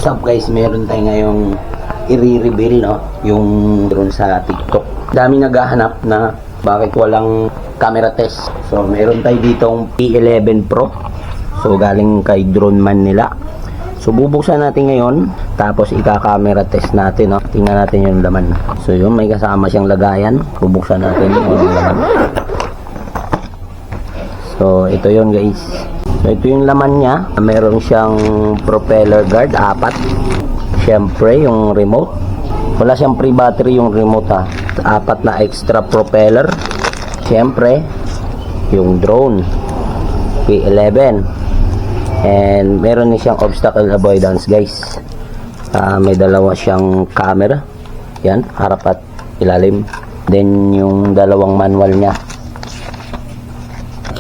What's up guys, meron tayo ngayong i-reveal no, yung drone sa TikTok. Dami naghahanap na bakit walang camera test. So meron tayo ditong P11 Pro. So galing kay Drone Man nila. So bubuksan natin ngayon, tapos ika-camera test natin no. Tingnan natin yung laman. So yun, may kasama siyang lagayan. Bubuksan natin yung laman. So ito yun guys. So ito yung laman niya. Meron siyang propeller guard, 4. Siyempre yung remote. Wala siyang free battery yung remote ha. 4 na extra propeller. Siyempre yung drone P11. And meron din siyang obstacle avoidance guys. May dalawa siyang camera. Yan, harap at ilalim. Then yung dalawang manual niya.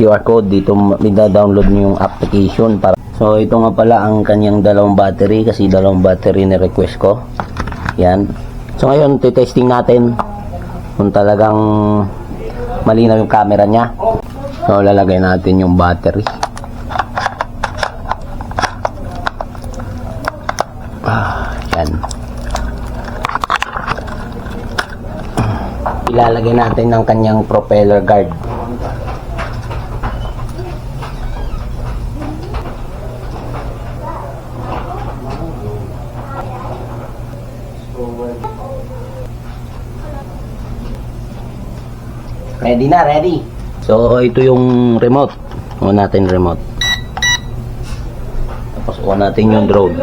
QR code dito, download niyo yung application para. So ito nga pala ang kanyang dalawang battery, kasi dalawang battery ni request ko. Yan. So ngayon testing natin kung talagang malinaw yung camera niya. So lalagay natin yung battery. Yan. Ilalagay natin ng kanyang propeller guard. Ready na, ready. So ito yung remote. Uwan natin remote. Tapos uwan natin yung drone.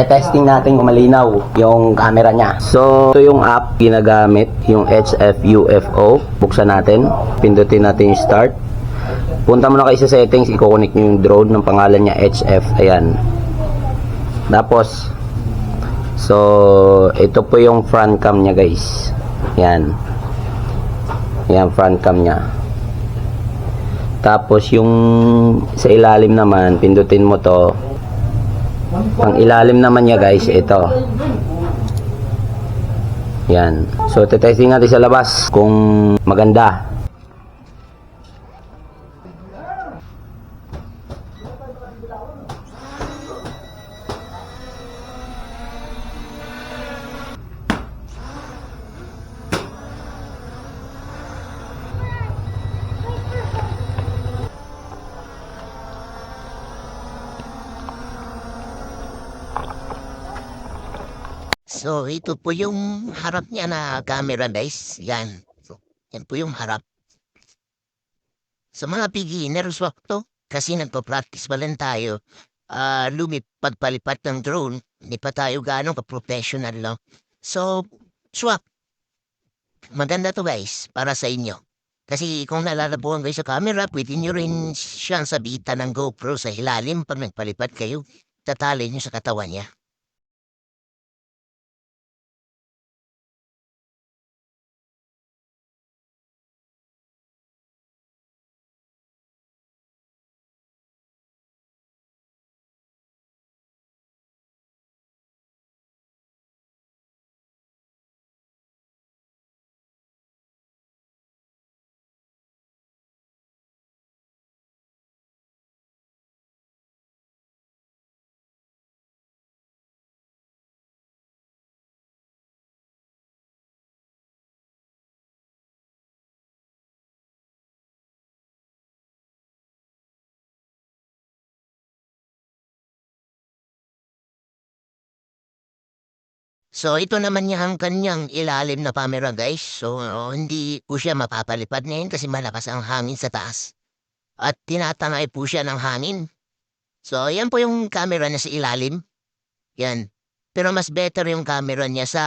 Testing natin kung malinaw yung camera niya. So ito yung app ginagamit, yung HFUFO. Buksan natin. Pindutin natin yung start. Punta muna kayo sa settings, i-connect nyo yung drone ng pangalan niya HF. Ayan. Tapos so ito po yung front cam niya guys. Yan. Yan front cam niya. Tapos yung sa ilalim naman, pindutin mo to. Ang ilalim naman niya guys, ito. Yan. So testing natin sa labas kung maganda. So, ito po yung harap niya na camera guys. Yan. So, yan po yung harap. Sa mga beginners wag to. Kasi nagpa-practice pa lang tayo. Pagpalipat ng drone. Hindi pa tayo gano'ng ka-professional no? So, swak. Maganda to guys. Para sa inyo. Kasi kung nalalabuhan kayo sa camera, pwede nyo rin siyang sabitan ng GoPro sa ilalim pag nagpalipat kayo. Tatali nyo sa katawan niya. So, ito naman yung kanyang ilalim na camera guys. So, hindi po siya mapapalipad ngayon kasi malakas ang hangin sa taas. At tinatangay po siya ng hangin. So, yan po yung camera niya sa ilalim. Yan. Pero mas better yung camera niya sa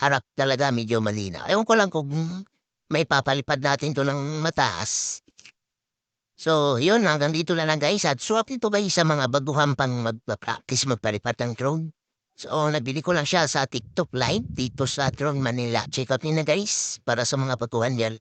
harap talaga, medyo malina. Ewan ko lang kung may papalipad natin to ng mataas. So, yun, hanggang dito na lang guys. At swap nito guys sa mga baguhan pang magpa-practice magpalipad ng drone. So, nabili ko lang siya sa TikTok live dito sa Drone Manila. Check out nyo na guys para sa mga baguhan yan.